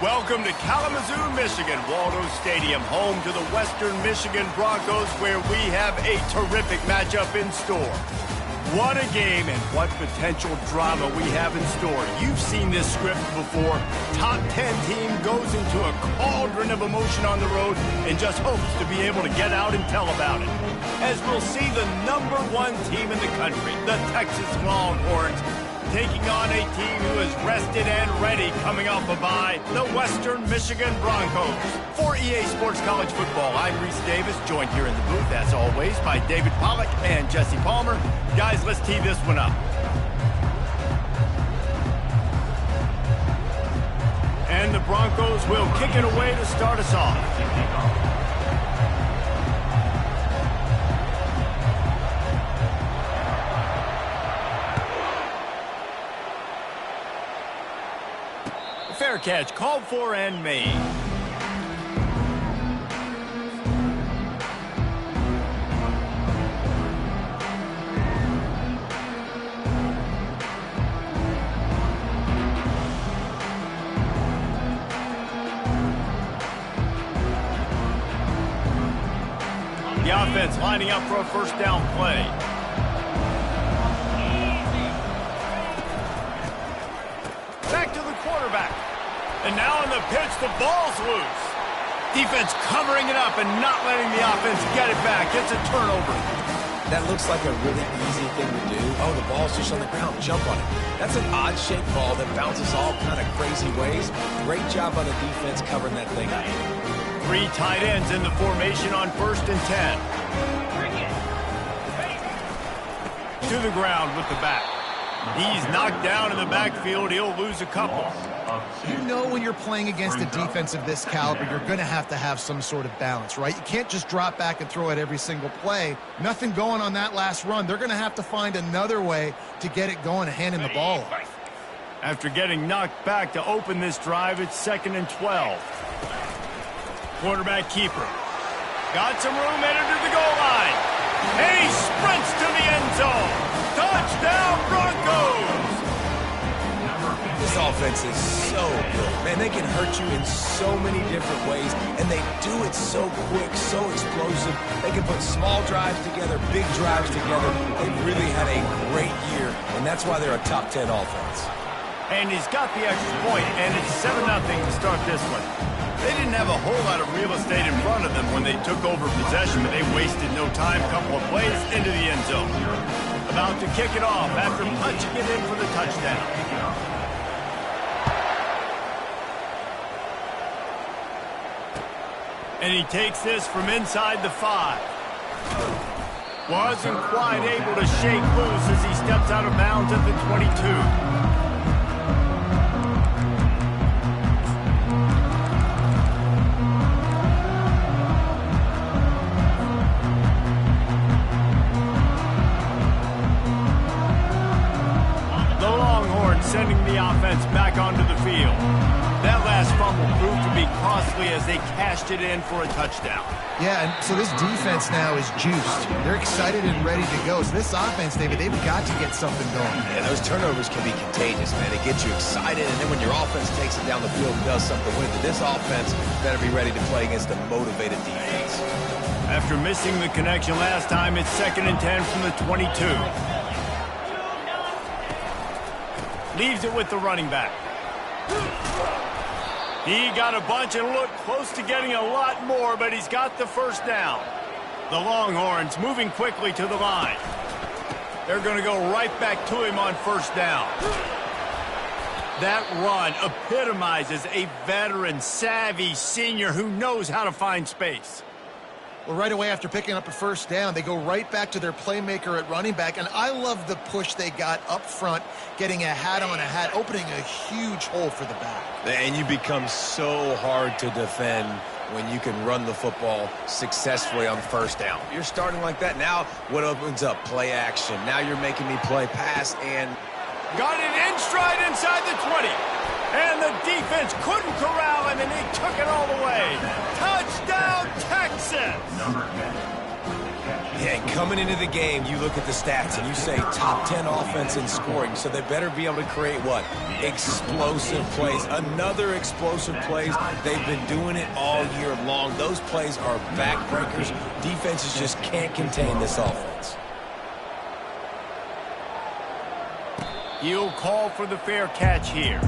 Welcome to Kalamazoo, Michigan, Waldo Stadium, home to the Western Michigan Broncos, where we have a terrific matchup in store. What a game and what potential drama we have in store. You've seen this script before. Top 10 team goes into a cauldron of emotion on the road and just hopes to be able to get out and tell about it. As we'll see the #1 team in the country, the Texas Longhorns, taking on a team who is rested and ready coming off a bye, the Western Michigan Broncos. For EA Sports College Football, I'm Reese Davis, joined here in the booth, as always, by David Pollack and Jesse Palmer. Guys, let's tee this one up. And the Broncos will kick it away to start us off. Fair catch, called for and made. The offense lining up for a first down play. Back to the quarterback. And now on the pitch, the ball's loose. Defense covering it up and not letting the offense get it back. It's a turnover. That looks like a really easy thing to do. Oh, the ball's just on the ground. Jump on it. That's an odd-shaped ball that bounces all kind of crazy ways. Great job by the defense covering that thing up. 3 tight ends in the formation on 1st and 10. To the ground with the back. He's knocked down in the backfield. He'll lose a couple. You know when you're playing against a defense of this caliber, you're going to have some sort of balance, right? You can't just drop back and throw it every single play. Nothing going on that last run. They're going to have to find another way to get it going and hand him the ball off. After getting knocked back to open this drive, it's 2nd and 12. Quarterback keeper. Got some room headed to the goal line. And he sprints to the end zone. Touchdown, Broncos! This offense is so good. Man, they can hurt you in so many different ways, and they do it so quick, so explosive. They can put small drives together, big drives together. They've really had a great year, and that's why they're a top 10 offense. And he's got the extra point, and it's 7-0 to start this one. They didn't have a whole lot of real estate in front of them when they took over possession, but they wasted no time. Couple of plays into the end zone. About to kick it off after punching it in for the touchdown. And he takes this from inside the 5. Wasn't quite able to shake loose as he steps out of bounds at the 22. Sending the offense back onto the field. That last fumble proved to be costly as they cashed it in for a touchdown. Yeah, and so this defense now is juiced. They're excited and ready to go. So this offense, David, they've got to get something going. Yeah, those turnovers can be contagious, man. It gets you excited, and then when your offense takes it down the field and does something with it, this offense better be ready to play against a motivated defense. After missing the connection last time, it's 2nd and 10 from the 22. Leaves it with the running back. He got a bunch and looked close to getting a lot more, but he's got the first down. The Longhorns moving quickly to the line. They're going to go right back to him on 1st down. That run epitomizes a veteran, savvy senior who knows how to find space. Well, right away after picking up a 1st down, they go right back to their playmaker at running back. And I love the push they got up front, getting a hat on a hat, opening a huge hole for the back. And you become so hard to defend when you can run the football successfully on 1st down. You're starting like that. Now what opens up? Play action. Now you're making me play pass and... Got it in stride inside the 20. And the defense couldn't corral him, and he took it all the way. Touchdown, Texas! Yeah, coming into the game, you look at the stats and you say top 10 offense in scoring, so they better be able to create what? Explosive plays. Another explosive plays. They've been doing it all year long. Those plays are backbreakers. Defenses just can't contain this offense. He'll call for the fair catch here.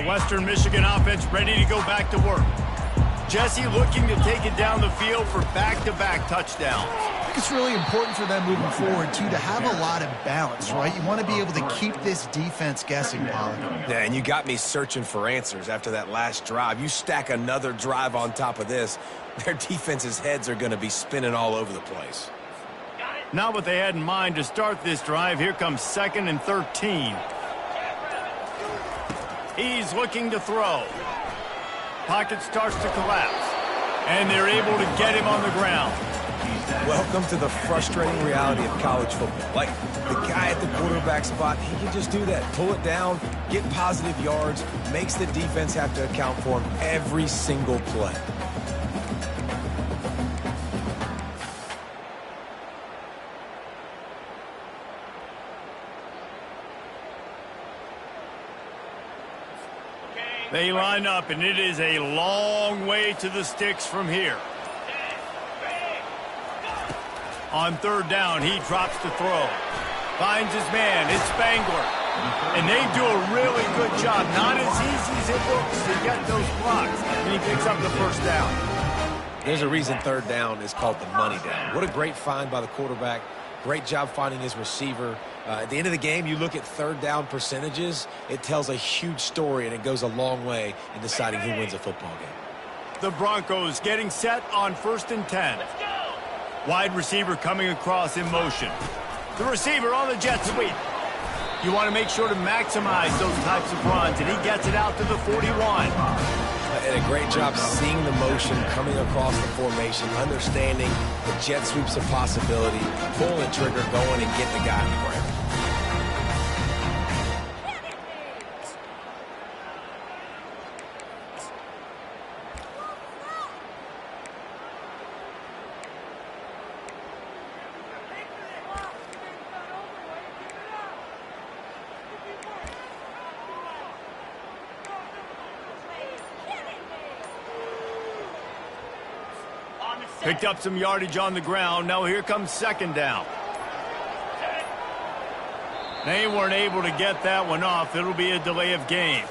Western Michigan offense ready to go back to work. Jesse looking to take it down the field for back-to-back touchdowns. I think it's really important for them moving forward, too, to have a lot of balance, right? You want to be able to keep this defense guessing, Pollard. Yeah, and you got me searching for answers after that last drive. You stack another drive on top of this, their defense's heads are going to be spinning all over the place. Not what they had in mind to start this drive. Here comes 2nd and 13. He's looking to throw. Pocket starts to collapse. And they're able to get him on the ground. Welcome to the frustrating reality of college football. Like, the guy at the quarterback spot, he can just do that. Pull it down, get positive yards, makes the defense have to account for him every single play. They line up, and it is a long way to the sticks from here. On 3rd down, he drops to throw. Finds his man. It's Spangler. And they do a really good job. Not as easy as it looks to get those blocks. And he picks up the 1st down. There's a reason 3rd down is called the money down. What a great find by the quarterback. Great job finding his receiver. At the end of the game, you look at 3rd down percentages. It tells a huge story, and it goes a long way in deciding who wins a football game. The Broncos getting set on 1st and 10. Wide receiver coming across in motion. The receiver on the jet sweep. You want to make sure to maximize those types of runs, and he gets it out to the 41. And a great job seeing the motion coming across the formation, understanding the jet sweep's a possibility, pulling the trigger, going and getting the guy on the ground. Picked up some yardage on the ground. Now here comes 2nd down. They weren't able to get that one off. It'll be a delay of game.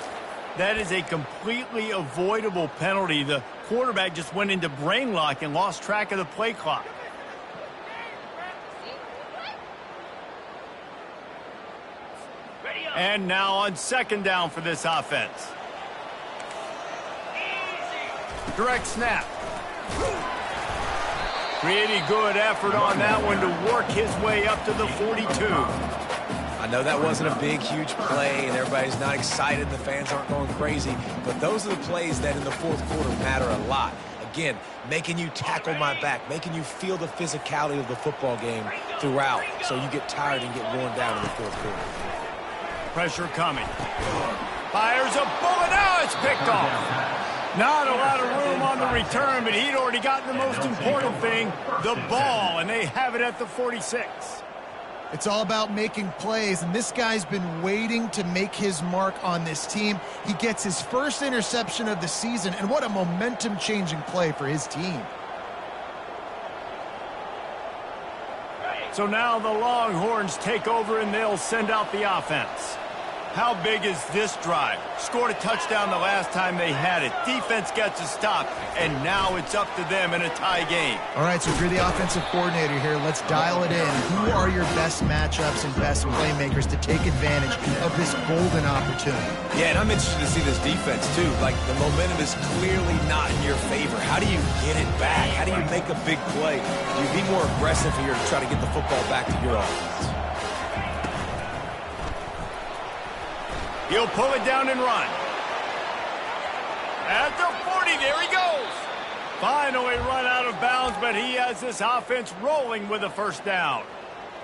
That is a completely avoidable penalty. The quarterback just went into brain lock and lost track of the play clock. And now on 2nd down for this offense. Direct snap. Pretty good effort on that one to work his way up to the 42. I know that wasn't a big, huge play, and everybody's not excited. The fans aren't going crazy. But those are the plays that in the 4th quarter matter a lot. Again, making you tackle my back, making you feel the physicality of the football game throughout so you get tired and get worn down in the 4th quarter. Pressure coming. Fires a bullet. Now it's picked off. Not a lot of room on the return, but he'd already gotten the most important thing, the ball, and they have it at the 46. It's all about making plays, and this guy's been waiting to make his mark on this team. He gets his 1st interception of the season, and what a momentum-changing play for his team. So now the Longhorns take over, and they'll send out the offense. How big is this drive? Scored a touchdown the last time they had it. Defense gets a stop, and now it's up to them in a tie game. All right, so if you're the offensive coordinator here, let's dial it in. Who are your best matchups and best playmakers to take advantage of this golden opportunity? Yeah, and I'm interested to see this defense, too. Like, the momentum is clearly not in your favor. How do you get it back? How do you make a big play? Do you be more aggressive here to try to get the football back to your offense? He'll pull it down and run. At the 40, there he goes. Finally run out of bounds, but he has this offense rolling with a first down.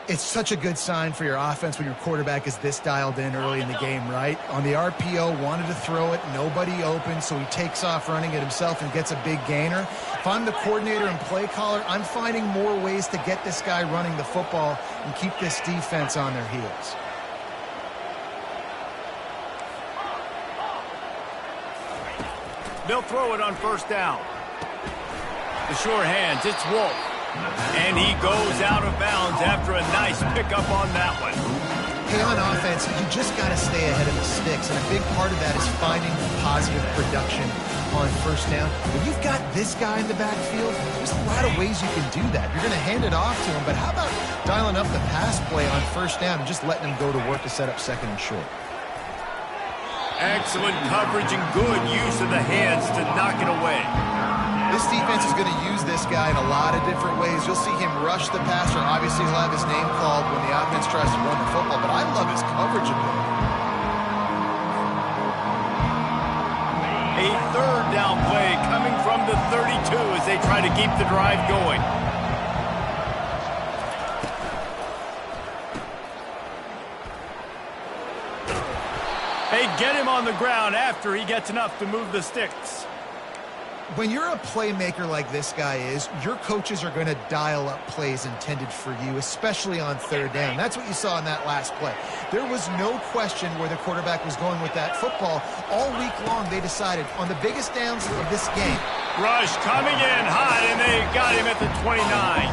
It's such a good sign for your offense when your quarterback is this dialed in early in the game, right? On the RPO, wanted to throw it, nobody open, so he takes off running it himself and gets a big gainer. If I'm the coordinator and play caller, I'm finding more ways to get this guy running the football and keep this defense on their heels. They'll throw it on first down. The sure hands, it's Wolf. And he goes out of bounds after a nice pickup on that one. Hey, on offense, you just got to stay ahead of the sticks, and a big part of that is finding positive production on first down. When you've got this guy in the backfield, there's a lot of ways you can do that. You're going to hand it off to him, but how about dialing up the pass play on first down and just letting him go to work to set up second and short? Excellent coverage and good use of the hands to knock it away. This defense is going to use this guy in a lot of different ways. You'll see him rush the passer. Obviously, he'll have his name called when the offense tries to run the football, but I love his coverage ability. A third down play coming from the 32 as they try to keep the drive going. They get him on the ground after he gets enough to move the sticks. When you're a playmaker like this guy is, your coaches are going to dial up plays intended for you, especially on third down. That's what you saw in that last play. There was no question where the quarterback was going with that football. All week long, they decided on the biggest downs of this game. Rush coming in hot, and they got him at the 29.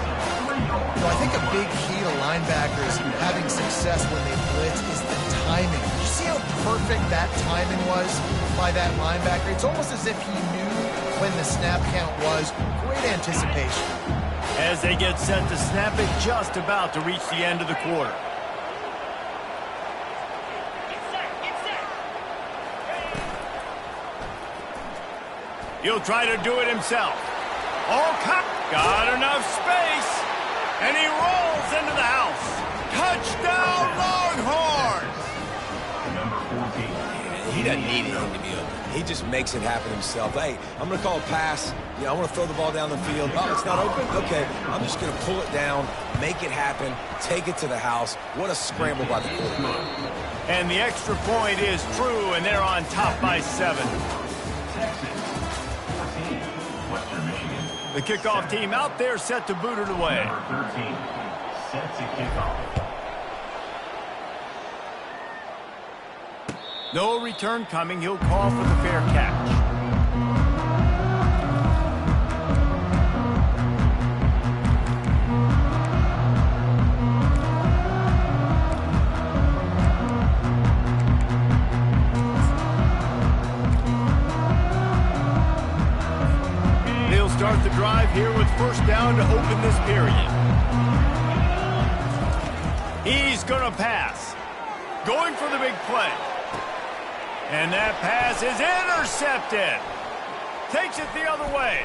So I think a big key to linebackers having success when they blitz is the timing. Did you see how perfect that timing was by that linebacker? It's almost as if he knew when the snap count was. Great anticipation. As they get set to snap it, just about to reach the end of the quarter. He'll try to do it himself. Got enough space, and he rolls into the house. Touchdown, Longhorns! He doesn't need anything to be open. He just makes it happen himself. Hey, I'm going to call a pass. You know, I want to throw the ball down the field. Oh, it's not open? Okay, I'm just going to pull it down, make it happen, take it to the house. What a scramble by the quarterback. And the extra point is true, and they're on top by 7. The kickoff team out there set to boot it away. Number 13, set to kick off. No return coming. He'll call for the fair catch. They'll start the drive here with first down to open this period. He's going to pass. Going for the big play. And that pass is intercepted. Takes it the other way.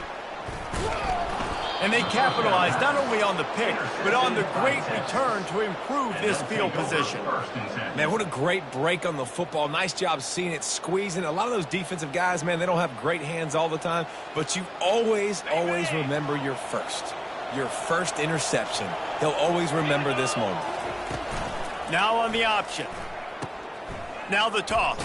And they capitalize not only on the pick, but on the great return to improve this field position. Man, what a great break on the football. Nice job seeing it, squeezing. A lot of those defensive guys, man, they don't have great hands all the time, but you always remember your first interception. He'll always remember this moment. Now on the option. Now the toss.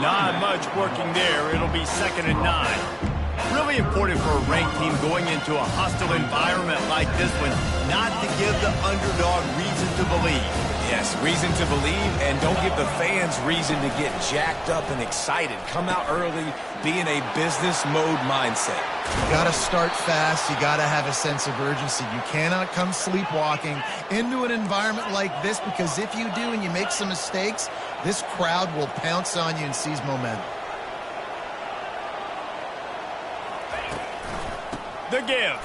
Not much working there. It'll be 2nd and 9. Really important for a ranked team going into a hostile environment like this one not to give the underdog reason to believe. Yes, reason to believe, and don't give the fans reason to get jacked up and excited. Come out early, be in a business mode mindset. You got to start fast. You got to have a sense of urgency. You cannot come sleepwalking into an environment like this, because if you do and you make some mistakes, this crowd will pounce on you and seize momentum. The give.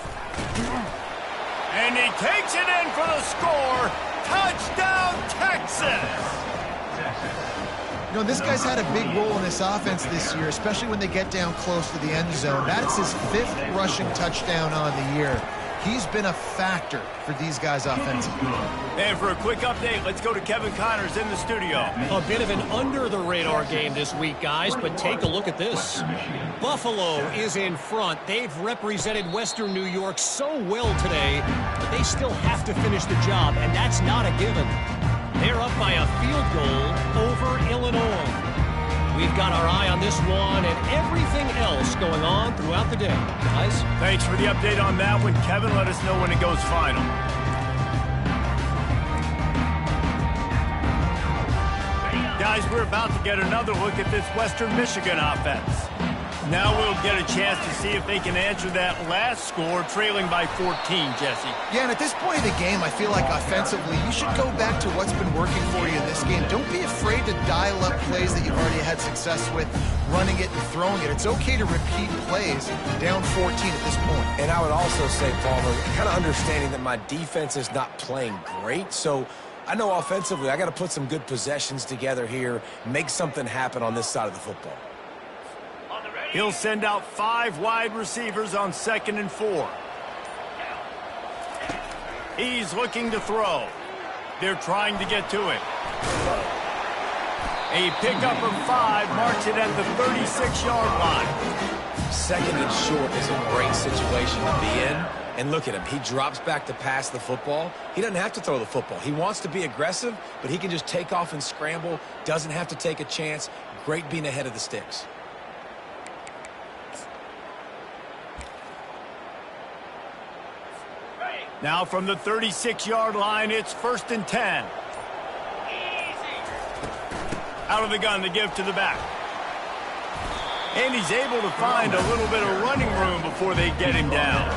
And he takes it in for the score. Touchdown, Texas! You know, this guy's had a big role in this offense this year, especially when they get down close to the end zone. That's his 5th rushing touchdown on the year. He's been a factor for these guys offensively. And for a quick update, let's go to Kevin Connors in the studio. A bit of an under-the-radar game this week, guys, but take a look at this. Buffalo is in front. They've represented Western New York so well today, but they still have to finish the job, and that's not a given. They're up by a field goal over Illinois. We've got our eye on this one and everything else going on throughout the day. Guys? Thanks for the update on that one. Kevin, let us know when it goes final. Guys, we're about to get another look at this Western Michigan offense. Now we'll get a chance to see if they can answer that last score, trailing by 14, Jesse. Yeah, and at this point of the game, I feel like offensively, you should go back to what's been working for you in this game. Don't be afraid to dial up plays that you've already had success with, running it and throwing it. It's okay to repeat plays down 14 at this point. And I would also say, Palmer, kind of understanding that my defense is not playing great, so I know offensively I got to put some good possessions together here, make something happen on this side of the football. He'll send out 5 wide receivers on 2nd and 4. He's looking to throw. They're trying to get to it. A pickup of 5 marks it at the 36-yard line. 2nd and short is a great situation to be in. And look at him. He drops back to pass the football. He doesn't have to throw the football. He wants to be aggressive, but he can just take off and scramble. Doesn't have to take a chance. Great being ahead of the sticks. Now from the 36-yard line, it's 1st and 10. Out of the gun to give to the back. And he's able to find a little bit of running room before they get him down.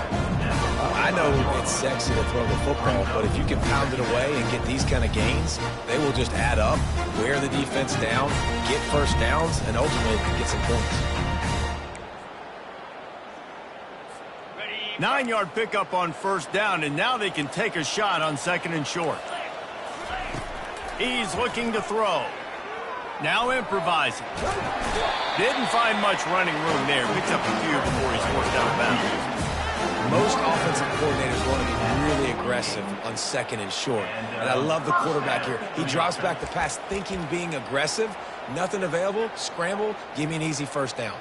I know it's sexy to throw the football, but if you can pound it away and get these kind of gains, they will just add up, wear the defense down, get first downs, and ultimately get some points. 9-yard pickup on 1st down, and now they can take a shot on 2nd and short. He's looking to throw. Now improvising. Didn't find much running room there. Picks up a few before he's forced out of bounds. Most offensive coordinators want to be really aggressive on 2nd and short. And I love the quarterback here. He drops back the pass thinking being aggressive. Nothing available. Scramble. Give me an easy first down.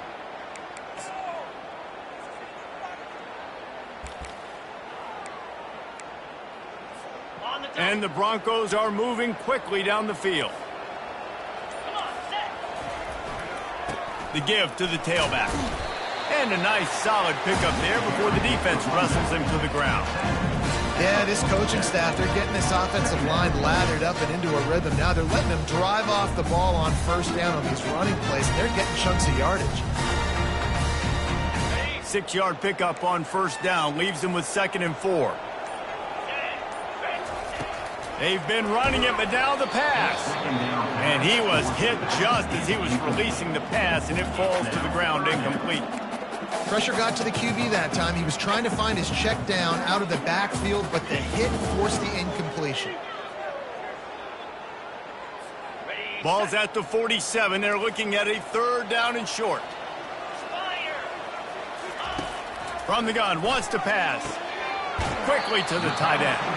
And the Broncos are moving quickly down the field. The give to the tailback. And a nice solid pickup there before the defense wrestles him to the ground. Yeah, this coaching staff, they're getting this offensive line lathered up and into a rhythm. Now they're letting them drive off the ball on 1st down on these running plays. And they're getting chunks of yardage. 6-yard pickup on 1st down leaves them with 2nd and 4. They've been running it, but now the pass. And he was hit just as he was releasing the pass, and it falls to the ground incomplete. Pressure got to the QB that time. He was trying to find his check down out of the backfield, but the hit forced the incompletion. Ball's at the 47. They're looking at a 3rd down and short. From the gun, wants to pass. Quickly to the tight end.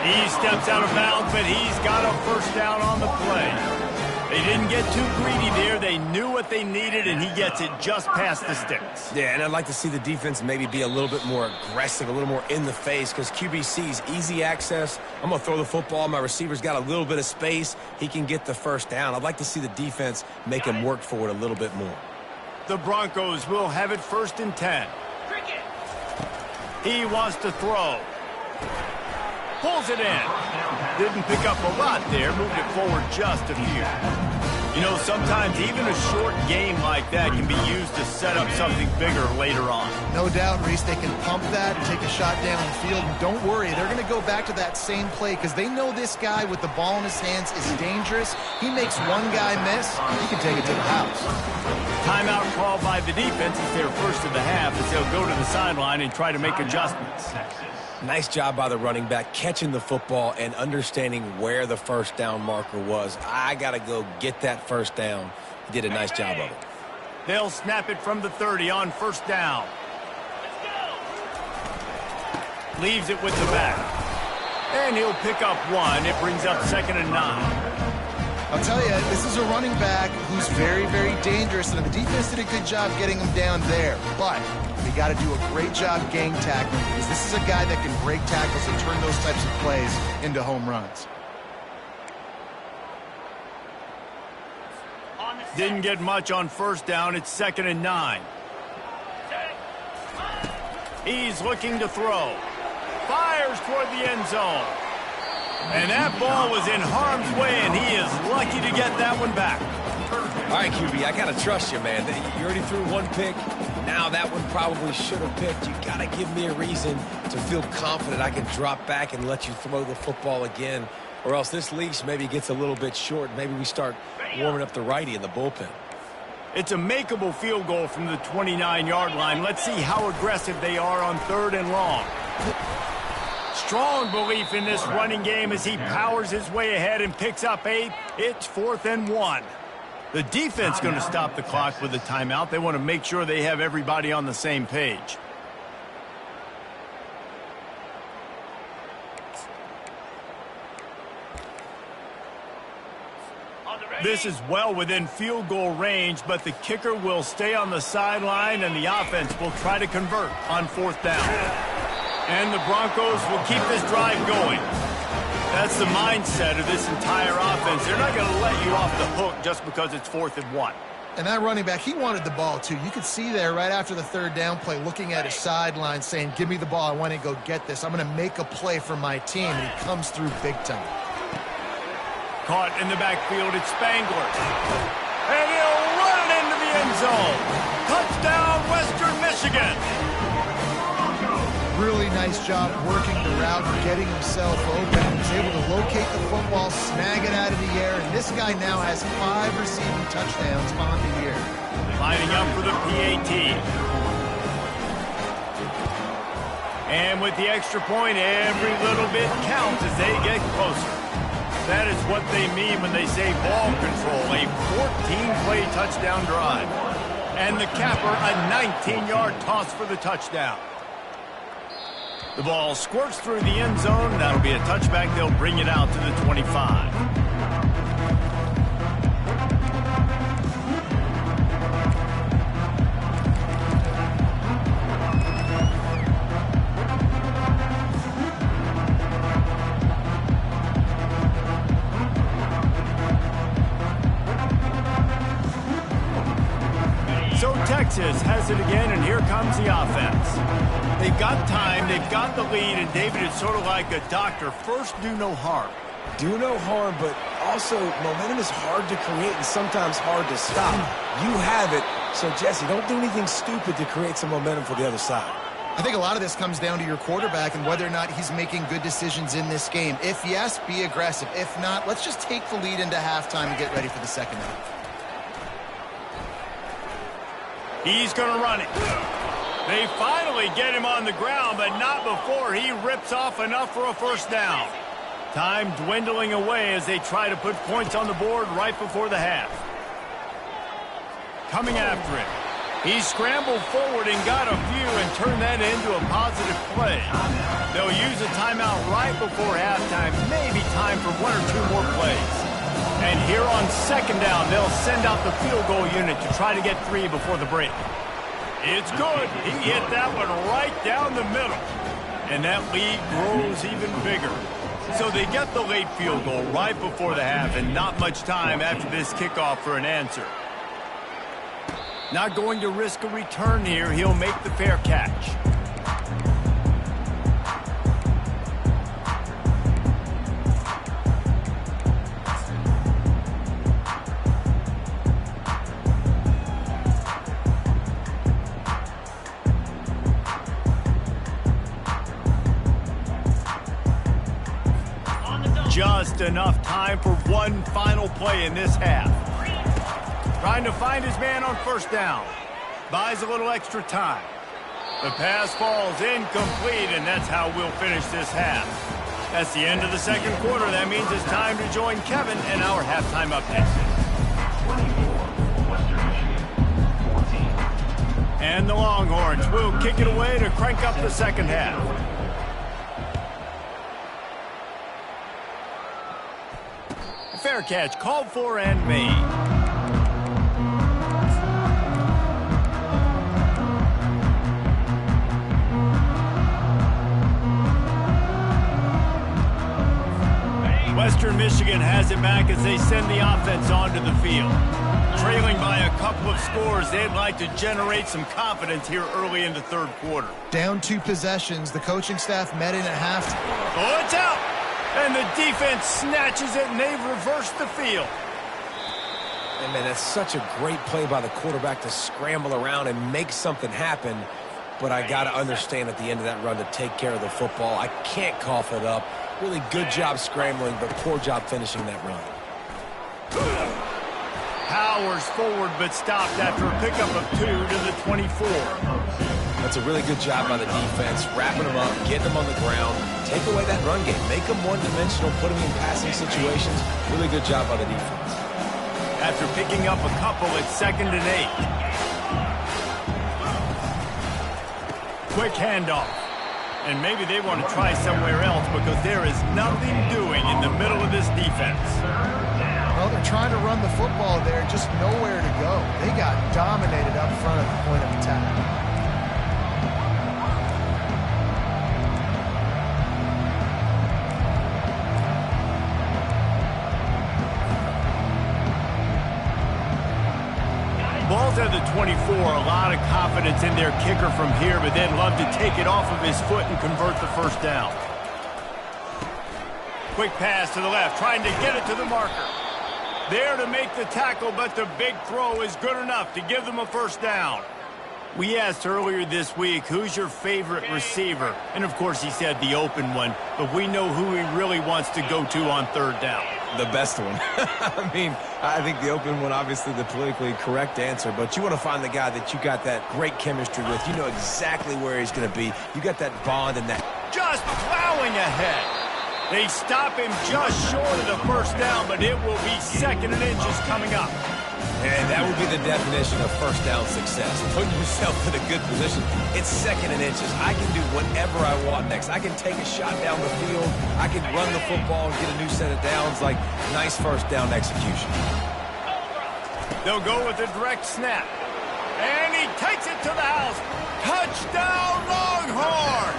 He steps out of bounds, but he's got a 1st down on the play. They didn't get too greedy there. They knew what they needed, and he gets it just past the sticks. Yeah, and I'd like to see the defense maybe be a little bit more aggressive, a little more in the face, because QBC's easy access. I'm going to throw the football. My receiver's got a little bit of space. He can get the 1st down. I'd like to see the defense make him work for it a little bit more. The Broncos will have it 1st and 10. He wants to throw. Pulls it in. Didn't pick up a lot there. Moved it forward just a few. You know, sometimes even a short game like that can be used to set up something bigger later on. No doubt, Reese, they can pump that and take a shot down the field. And don't worry, they're going to go back to that same play because they know this guy with the ball in his hands is dangerous. He makes one guy miss, he can take it to the house. Timeout called by the defense is their 1st of the half as they'll go to the sideline and try to make adjustments. Nice job by the running back, catching the football and understanding where the 1st down marker was. I got to go get that 1st down. He did a nice job of it. They'll snap it from the 30 on 1st down. Leaves it with the back. And he'll pick up one. It brings up 2nd and 9. I'll tell you, this is a running back who's very, very dangerous, and the defense did a good job getting him down there. But they got to do a great job gang tackling, because this is a guy that can break tackles and turn those types of plays into home runs. Didn't get much on 1st down. It's 2nd and 9. He's looking to throw. Fires toward the end zone. And that ball was in harm's way, and he is lucky to get that one back. All right, QB, I got to trust you, man. You already threw one pick. Now that one probably should have picked. You got to give me a reason to feel confident I can drop back and let you throw the football again, or else this leash maybe gets a little bit short. Maybe we start warming up the righty in the bullpen. It's a makeable field goal from the 29-yard line. Let's see how aggressive they are on 3rd and long. Strong belief in this running game as he powers his way ahead and picks up 8. It's 4th and 1. The defense going to stop the clock with a timeout. They want to make sure they have everybody on the same page. This is well within field goal range, but the kicker will stay on the sideline, and the offense will try to convert on 4th down. And the Broncos will keep this drive going. That's the mindset of this entire offense. They're not going to let you off the hook just because it's 4th and 1. And that running back, he wanted the ball, too. You could see there right after the 3rd down play, looking at his sideline, saying, give me the ball. I want to go get this. I'm going to make a play for my team. And he comes through big time. Caught in the backfield, it's Spangler. And he'll run it into the end zone. Touchdown, Western Michigan. Really nice job working the route and getting himself open. He was able to locate the football, snag it out of the air, and this guy now has 5 receiving touchdowns on the year. Lining up for the PAT. And with the extra point, every little bit counts as they get closer. That is what they mean when they say ball control, a 14-play touchdown drive. And the capper, a 19-yard toss for the touchdown. The ball squirts through the end zone. That'll be a touchback. They'll bring it out to the 25. So Texas has it again, and here comes the offense. They've got time, they've got the lead, and David, it's sort of like a doctor. First, do no harm. Do no harm, but also momentum is hard to create and sometimes hard to stop. You have it, so Jesse, don't do anything stupid to create some momentum for the other side. I think a lot of this comes down to your quarterback and whether or not he's making good decisions in this game. If yes, be aggressive. If not, let's just take the lead into halftime and get ready for the second half. He's going to run it. They finally get him on the ground, but not before he rips off enough for a 1st down. Time dwindling away as they try to put points on the board right before the half. Coming after it. He scrambled forward and got a few and turned that into a positive play. They'll use a timeout right before halftime, maybe time for 1 or 2 more plays. And here on 2nd down, they'll send out the field goal unit to try to get 3 before the break. It's good. He hit that one right down the middle. And that lead grows even bigger. So they get the late field goal right before the half, and not much time after this kickoff for an answer. Not going to risk a return here. He'll make the fair catch. Just enough time for one final play in this half. Trying to find his man on 1st down. Buys a little extra time. The pass falls incomplete, and that's how we'll finish this half. That's the end of the 2nd quarter. That means it's time to join Kevin in our halftime update. 24, Western Michigan, 14. And the Longhorns will kick it away to crank up the second half. Fair catch called for and made. Western Michigan has it back as they send the offense onto the field. Trailing by a couple of scores, they'd like to generate some confidence here early in the third quarter. Down 2 possessions. The coaching staff met in at halftime. Oh, it's out! And the defense snatches it, and they've reversed the field. And man, that's such a great play by the quarterback to scramble around and make something happen. But I got to understand at the end of that run to take care of the football. I can't cough it up. Really good job scrambling, but poor job finishing that run. Powers forward, but stopped after a pickup of 2 to the 24. That's a really good job by the defense, wrapping them up, getting them on the ground, take away that run game, make them one-dimensional, put them in passing situations. Really good job by the defense. After picking up a couple, it's 2nd and 8. Quick handoff. And maybe they want to try somewhere else because there is nothing doing in the middle of this defense. Well, they're trying to run the football there, just nowhere to go. They got dominated up front at the point of attack. Ball's at the 24, a lot of confidence in their kicker from here, but then love to take it off of his foot and convert the first down. Quick pass to the left, trying to get it to the marker. There to make the tackle, but the big throw is good enough to give them a first down. We asked earlier this week, who's your favorite receiver? And of course he said the open one, but we know who he really wants to go to on third down. The best one. I mean, I think the open one, obviously the politically correct answer, but you want to find the guy that you got that great chemistry with. You know exactly where he's going to be. You got that bond and that... Just plowing ahead. They stop him just short of the first down, but it will be 2nd and inches coming up. And that would be the definition of first down success. Putting yourself in a good position. It's 2nd and inches. I can do whatever I want next. I can take a shot down the field. I can run the football and get a new set of downs. Like, nice first down execution. They'll go with a direct snap. And he takes it to the house. Touchdown, Longhorns!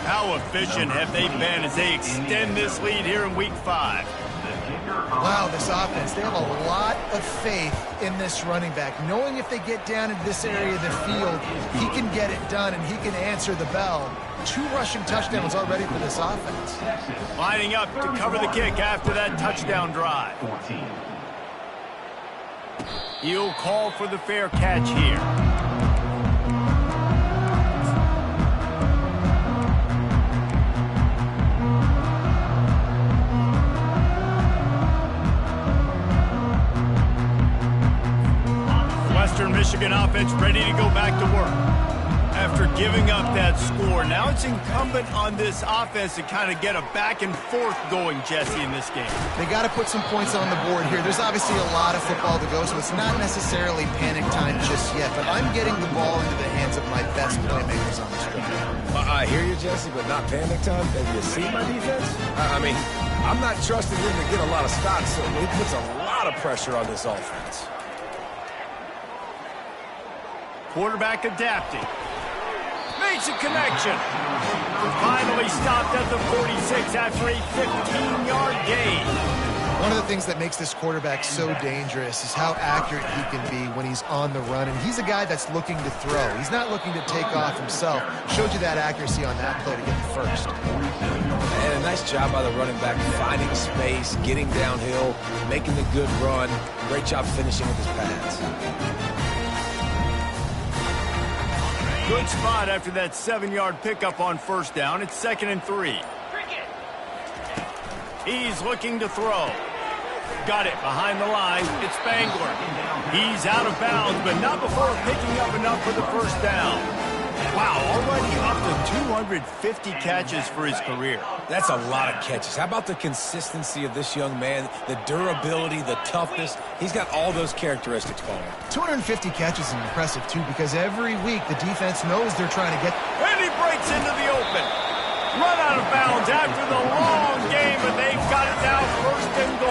How efficient have they been as they extend this lead here in Week 5? Wow, this offense, they have a lot of faith in this running back. Knowing if they get down into this area of the field, he can get it done and he can answer the bell. 2 rushing touchdowns already for this offense. Lining up to cover the kick after that touchdown drive. He'll call for the fair catch here. Western Michigan offense ready to go back to work. After giving up that score, now it's incumbent on this offense to kind of get a back and forth going, Jesse, in this game. They got to put some points on the board here. There's obviously a lot of football to go, so it's not necessarily panic time just yet, but I'm getting the ball into the hands of my best playmakers on this drive. I hear you, Jesse, but not panic time. Have you seen my defense? I mean, I'm not trusting him to get a lot of stops, so he puts a lot of pressure on this offense. Quarterback adapting. Makes a connection. Finally stopped at the 46 after a 15-yard gain. One of the things that makes this quarterback so dangerous is how accurate he can be when he's on the run. And he's a guy that's looking to throw. He's not looking to take off himself. Showed you that accuracy on that play to get the first. And a nice job by the running back, finding space, getting downhill, making the good run. Great job finishing with his pads. Good spot after that 7-yard pickup on first down. It's 2nd and 3. He's looking to throw. Got it behind the line. It's Spangler. He's out of bounds, but not before picking up enough for the first down. Wow, already up to 250 catches for his career. That's a lot of catches. How about the consistency of this young man, the durability, the toughness? He's got all those characteristics for him. 250 catches is impressive, too, because every week the defense knows they're trying to get... And he breaks into the open. Run out of bounds after the long game, but they've got it now 1st and goal.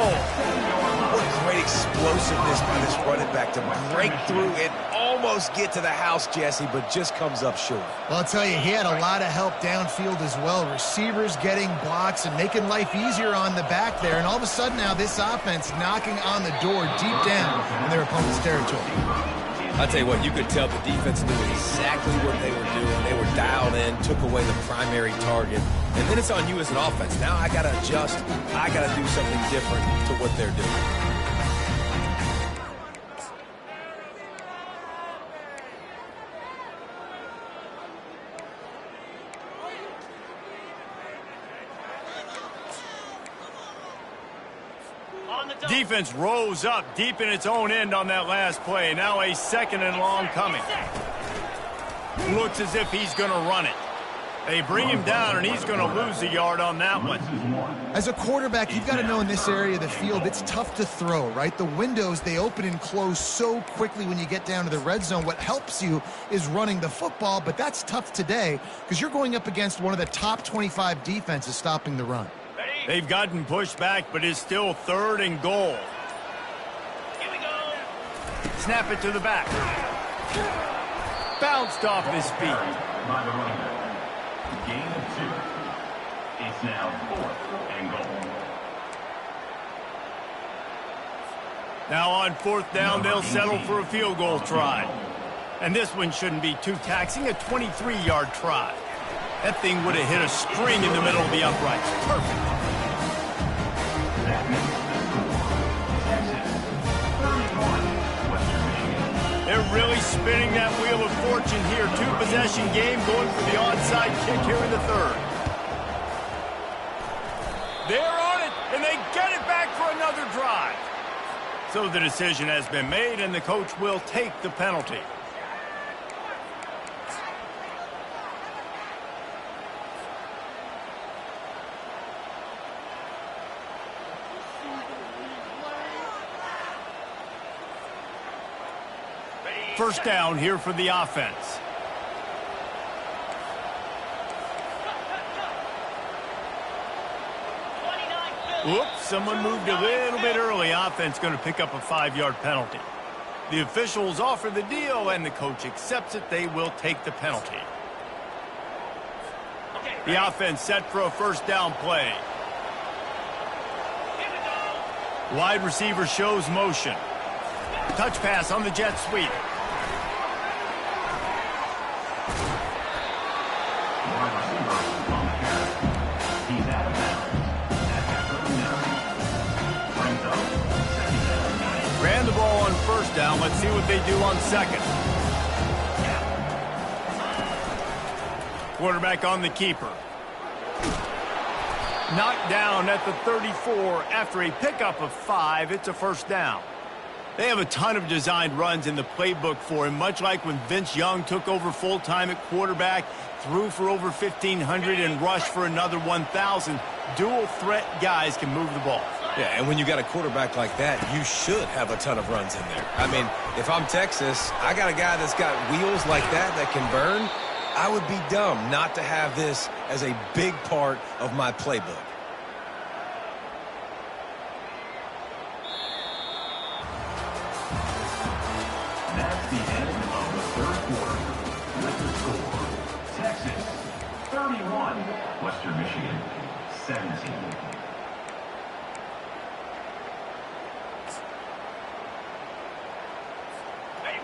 explosiveness by this running back to break through and almost get to the house, Jesse, but just comes up short. Well, I'll tell you, he had a lot of help downfield as well. Receivers getting blocks and making life easier on the back there. And all of a sudden now this offense knocking on the door deep down in their opponent's territory. I'll tell you what, you could tell the defense knew exactly what they were doing. They were dialed in, took away the primary target. And then it's on you as an offense. Now I got to adjust. I got to do something different to what they're doing. Defense rose up deep in its own end on that last play. Now a 2nd and long coming. Looks as if he's going to run it. They bring him down, and he's going to lose a yard on that one. As a quarterback, you've got to know in this area of the field, it's tough to throw, right? The windows, they open and close so quickly when you get down to the red zone. What helps you is running the football, but that's tough today because you're going up against one of the top 25 defenses stopping the run. They've gotten pushed back, but it's still 3rd and goal. Here we go. Snap it to the back. Bounced off his feet. By the running back. Gain of 2. It's now 4th and goal. Now on 4th down, they'll settle for a field goal try. And this one shouldn't be too taxing, a 23-yard try. That thing would have hit a string in the middle of the uprights. Perfect. They're really spinning that wheel of fortune here. 2-possession game going for the onside kick here in the 3rd. They're on it, and they get it back for another drive. So the decision has been made, and the coach will take the penalty. First down here for the offense. Whoops, someone moved a little bit early. Offense going to pick up a 5-yard penalty. The officials offer the deal, and the coach accepts it. They will take the penalty. The offense set for a first down play. Wide receiver shows motion. Touch pass on the jet sweep. Ran the ball on first down. Let's see what they do on 2nd. Quarterback on the keeper. Knocked down at the 34 after a pickup of 5. It's a first down. They have a ton of designed runs in the playbook for him, much like when Vince Young took over full-time at quarterback, threw for over 1,500 and rushed for another 1,000. Dual-threat guys can move the ball. Yeah, and when you got a quarterback like that, you should have a ton of runs in there. I mean, if I'm Texas, I got a guy that's got wheels like that can burn. I would be dumb not to have this as a big part of my playbook. That's the end of the 3rd quarter. With the score, Texas 31, Western Michigan 17.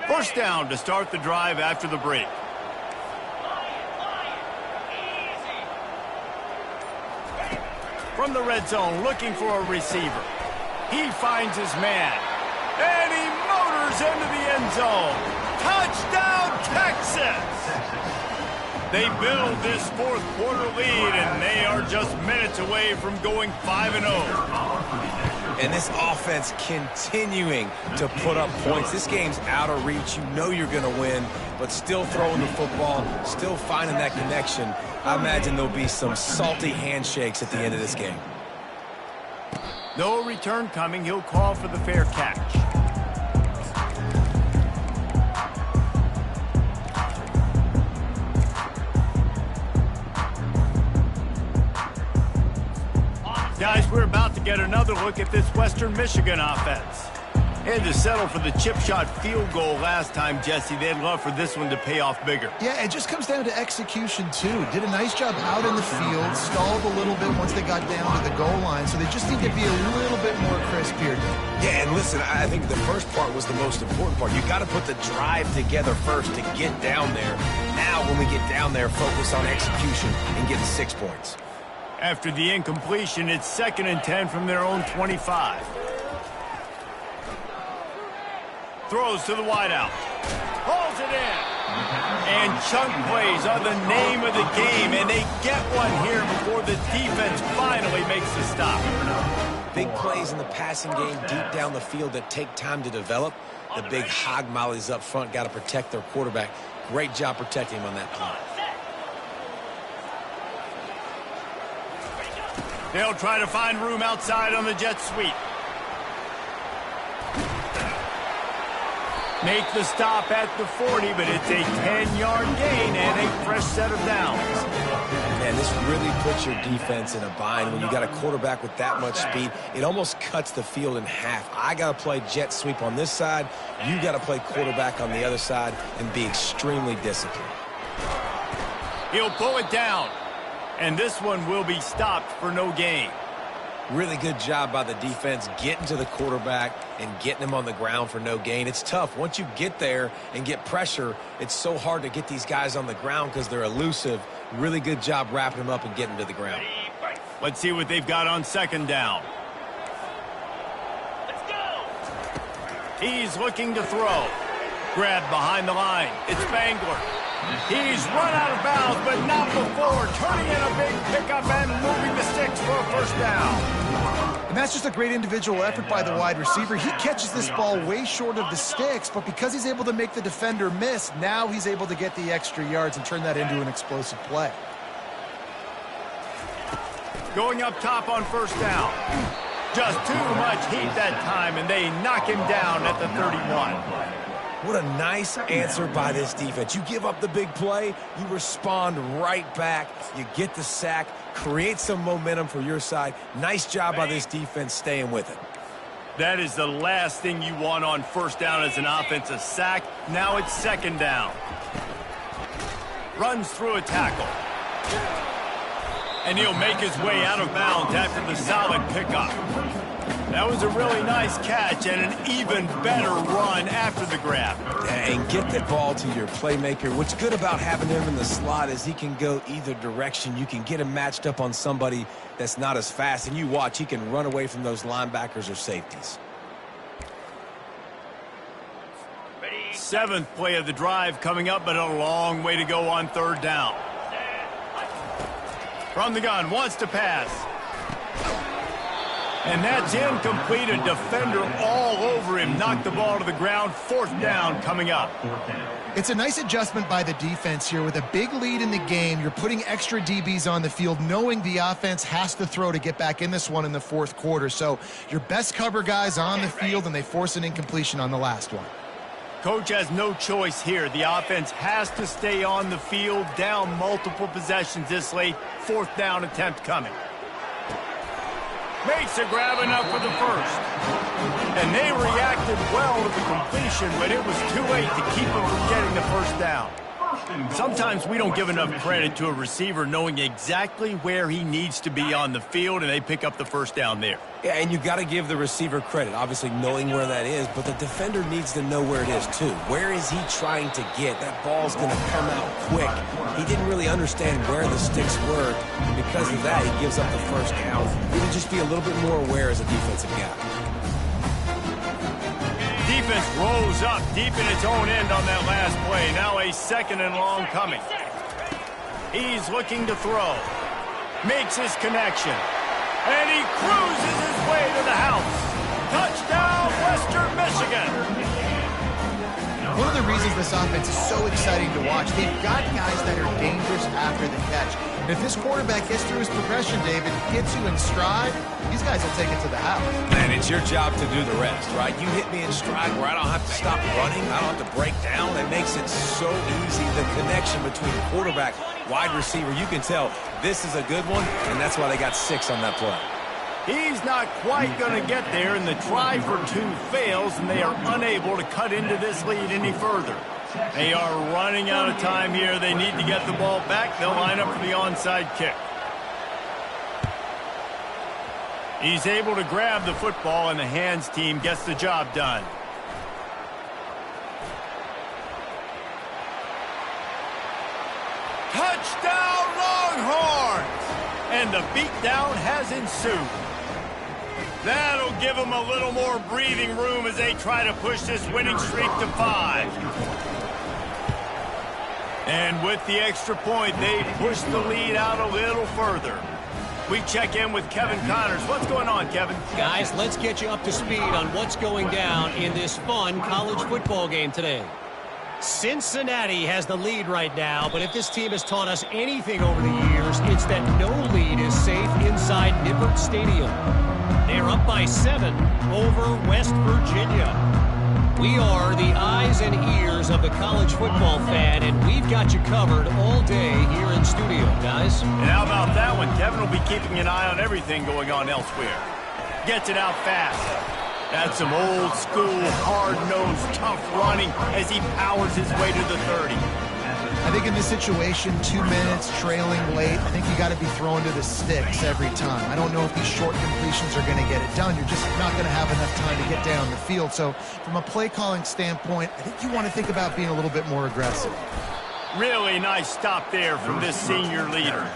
First down to start the drive after the break. From the red zone, looking for a receiver. He finds his man. And he motors into the end zone. Touchdown, Texas! They build this 4th quarter lead, and they are just minutes away from going 5-0. And this offense continuing to put up points. This game's out of reach. You know you're going to win, but still throwing the football, still finding that connection. I imagine there'll be some salty handshakes at the end of this game. No return coming. He'll call for the fair catch. Guys, we're about to get another look at this Western Michigan offense. Had to settle for the chip shot field goal last time, Jesse. They'd love for this one to pay off bigger. Yeah, it just comes down to execution, too. Did a nice job out in the field, stalled a little bit once they got down to the goal line, so they just need to be a little bit more crisp here. Yeah, and listen, I think the first part was the most important part. You got to put the drive together first to get down there. Now, when we get down there, focus on execution and getting 6 points. After the incompletion, it's 2nd and 10 from their own 25. Throws to the wideout. Pulls it in. And chunk plays are the name of the game, and they get one here before the defense finally makes the stop. Big plays in the passing game deep down the field that take time to develop. The big hog mollies up front got to protect their quarterback. Great job protecting him on that play. They'll try to find room outside on the jet sweep. Make the stop at the 40, but it's a 10-yard gain and a fresh set of downs. Man, this really puts your defense in a bind when you got a quarterback with that much speed. It almost cuts the field in half. I got to play jet sweep on this side. You got to play quarterback on the other side and be extremely disciplined. He'll pull it down, and this one will be stopped for no gain. Really good job by the defense getting to the quarterback and getting him on the ground for no gain. It's tough. Once you get there and get pressure, it's so hard to get these guys on the ground because they're elusive. Really good job wrapping them up and getting to the ground. Let's see what they've got on 2nd down. Let's go. He's looking to throw. Grabbed behind the line. It's Spangler. He's run out of bounds, but not before. Turning in a big pickup and moving the sticks for a first down. And that's just a great individual effort by the wide receiver. He catches this ball way short of the sticks, but because he's able to make the defender miss, now he's able to get the extra yards and turn that into an explosive play. Going up top on 1st down. Just too much heat that time, and they knock him down at the 31. What a nice answer by this defense. You give up the big play, you respond right back, you get the sack, create some momentum for your side. Nice job by this defense staying with it. That is the last thing you want on 1st down as an offensive sack. Now it's 2nd down. Runs through a tackle. And he'll make his way out of bounds after the solid pickup. That was a really nice catch and an even better run after the grab. And get the ball to your playmaker. What's good about having him in the slot is he can go either direction. You can get him matched up on somebody that's not as fast, and you watch, he can run away from those linebackers or safeties. 7th play of the drive coming up, but a long way to go on 3rd down. From the gun, wants to pass. And that's incomplete. A defender all over him. Knocked the ball to the ground. 4th down coming up. It's a nice adjustment by the defense here. With a big lead in the game, you're putting extra DBs on the field, knowing the offense has to throw to get back in this one in the 4th quarter. So your best cover guys on the field, and they force an incompletion on the last one. Coach has no choice here. The offense has to stay on the field, down multiple possessions this late. 4th down attempt coming. Makes a grab enough for the 1st. And they reacted well to the completion, but it was too late to keep them from getting the 1st down. Sometimes we don't give enough credit to a receiver knowing exactly where he needs to be on the field, and they pick up the 1st down there. Yeah, and you got to give the receiver credit, obviously knowing where that is, but the defender needs to know where it is too. Where is he trying to get? That ball's going to come out quick. He didn't really understand where the sticks were, and because of that, he gives up the 1st down. Really just be a little bit more aware as a defensive guy. Defense rose up deep in its own end on that last play. Now a 2nd and long coming. He's looking to throw. Makes his connection. And he cruises his way to the house. Touchdown, Western Michigan. One of the reasons this offense is so exciting to watch, they've got guys that are dangerous after the catch. And if this quarterback gets through his progression, David, gets you in stride, these guys will take it to the house. And it's your job to do the rest, right? You hit me in stride where I don't have to stop running. I don't have to break down. It makes it so easy. The connection between quarterback, wide receiver, you can tell this is a good one, and that's why they got 6 on that play. He's not quite going to get there, and the try for two fails, and they are unable to cut into this lead any further. They are running out of time here. They need to get the ball back. They'll line up for the onside kick. He's able to grab the football, and the hands team gets the job done. Touchdown, Longhorns! And the beatdown has ensued. That'll give them a little more breathing room as they try to push this winning streak to 5. And with the extra point, they push the lead out a little further. We check in with Kevin Connors. What's going on, Kevin? Guys, let's get you up to speed on what's going down in this fun college football game today. Cincinnati has the lead right now, but if this team has taught us anything over the years, it's that no lead is safe inside Nippert Stadium. They're up by 7 over West Virginia. We are the eyes and ears of the college football fan, and we've got you covered all day here in studio, guys. And how about that one? Kevin will be keeping an eye on everything going on elsewhere. Gets it out fast. That's some old school, hard-nosed, tough running as he powers his way to the 30. I think in this situation, 2 minutes, trailing late, I think you got to be throwing to the sticks every time. I don't know if these short completions are going to get it done. You're just not going to have enough time to get down the field. So from a play-calling standpoint, I think you want to think about being a little bit more aggressive. Really nice stop there from this senior leader.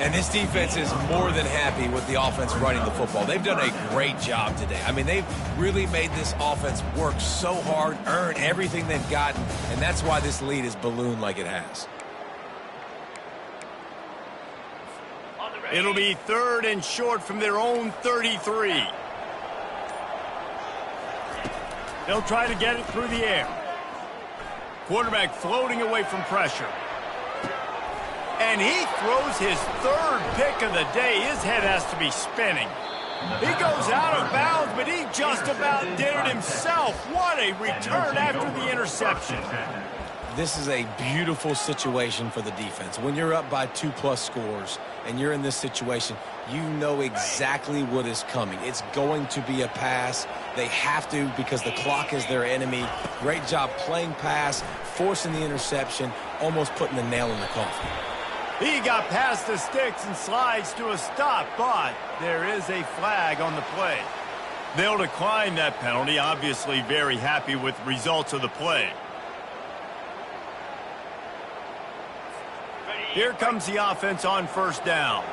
And this defense is more than happy with the offense running the football. They've done a great job today. I mean, they've really made this offense work so hard, earn everything they've gotten, and that's why this lead is ballooned like it has. It'll be 3rd and short from their own 33. They'll try to get it through the air. Quarterback floating away from pressure. And he throws his 3rd pick of the day. His head has to be spinning. He goes out of bounds, but he just about did it himself. What a return after the interception. This is a beautiful situation for the defense. When you're up by 2+ scores and you're in this situation, you know exactly what is coming. It's going to be a pass. They have to because the clock is their enemy. Great job playing pass, forcing the interception, almost putting the nail in the coffin. He got past the sticks and slides to a stop, but there is a flag on the play. They'll decline that penalty, obviously very happy with the results of the play. Here comes the offense on 1st down.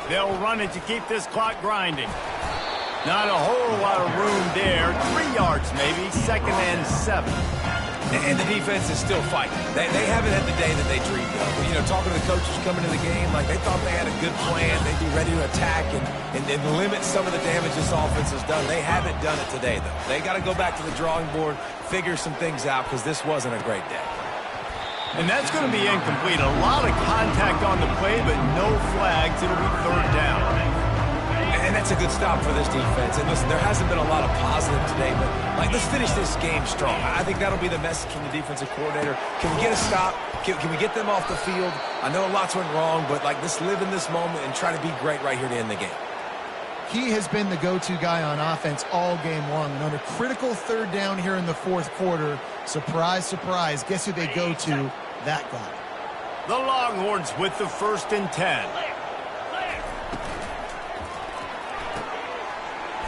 They'll run it to keep this clock grinding. Not a whole lot of room there. 3 yards maybe, 2nd and 7. And the defense is still fighting. They haven't had the day that they dreamed of. You know, talking to the coaches coming to the game, like they thought they had a good plan. They'd be ready to attack and limit some of the damage this offense has done. They haven't done it today, though. They got to go back to the drawing board, figure some things out, because this wasn't a great day. And that's going to be incomplete. A lot of contact on the play, but no flags. It'll be 3rd down. And that's a good stop for this defense. And listen, there hasn't been a lot of positive today, but like, let's finish this game strong. I think that'll be the message from the defensive coordinator. Can we get a stop? Can we get them off the field? I know lots went wrong, but like, let's live in this moment and try to be great right here to end the game. He has been the go-to guy on offense all game long. And on a critical 3rd down here in the 4th quarter, surprise, surprise, guess who they go to? That guy. The Longhorns with the 1st and 10.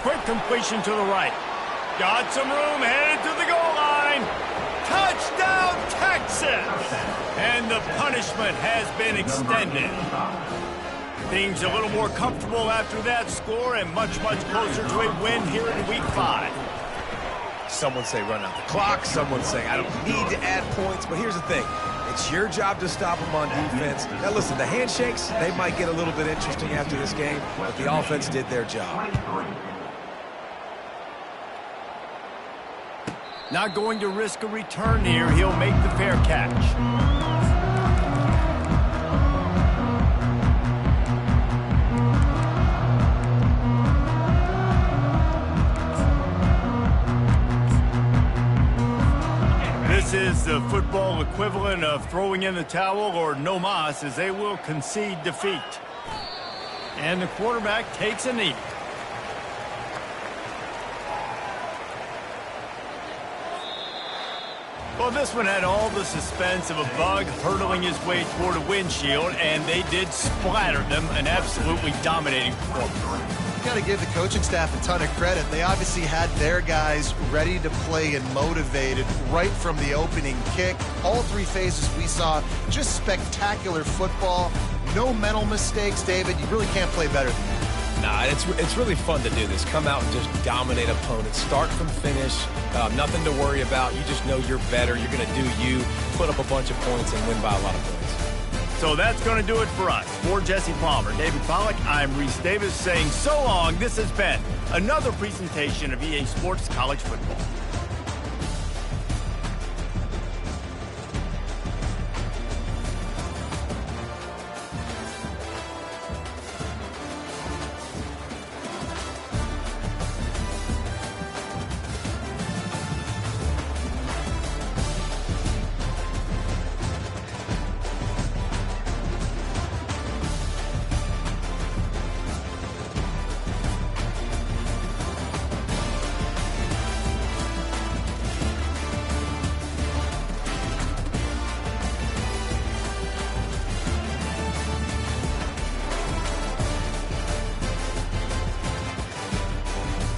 Quick completion to the right. Got some room, headed to the goal line. Touchdown, Texas! And the punishment has been extended. Things a little more comfortable after that score and much, much closer to a win here in Week 5. Some would say run out the clock. Some would say I don't need to add points. But here's the thing. It's your job to stop them on defense. Now, listen, the handshakes, they might get a little bit interesting after this game, but the offense did their job. Not going to risk a return here. He'll make the fair catch. This is the football equivalent of throwing in the towel or no mas, as they will concede defeat. And the quarterback takes a knee. Well, this one had all the suspense of a bug hurtling his way toward a windshield, and they did splatter them, an absolutely dominating performance. Got to give the coaching staff a ton of credit. They obviously had their guys ready to play and motivated right from the opening kick. All three phases we saw, just spectacular football. No mental mistakes, David. You really can't play better than that. Nah, it's really fun to do this. Come out and just dominate opponents. Start from finish. Nothing to worry about. You just know you're better. You're going to do you, put up a bunch of points, and win by a lot of points. So that's going to do it for us. For Jesse Palmer, David Pollack, I'm Reese Davis saying so long. This has been another presentation of EA Sports College Football.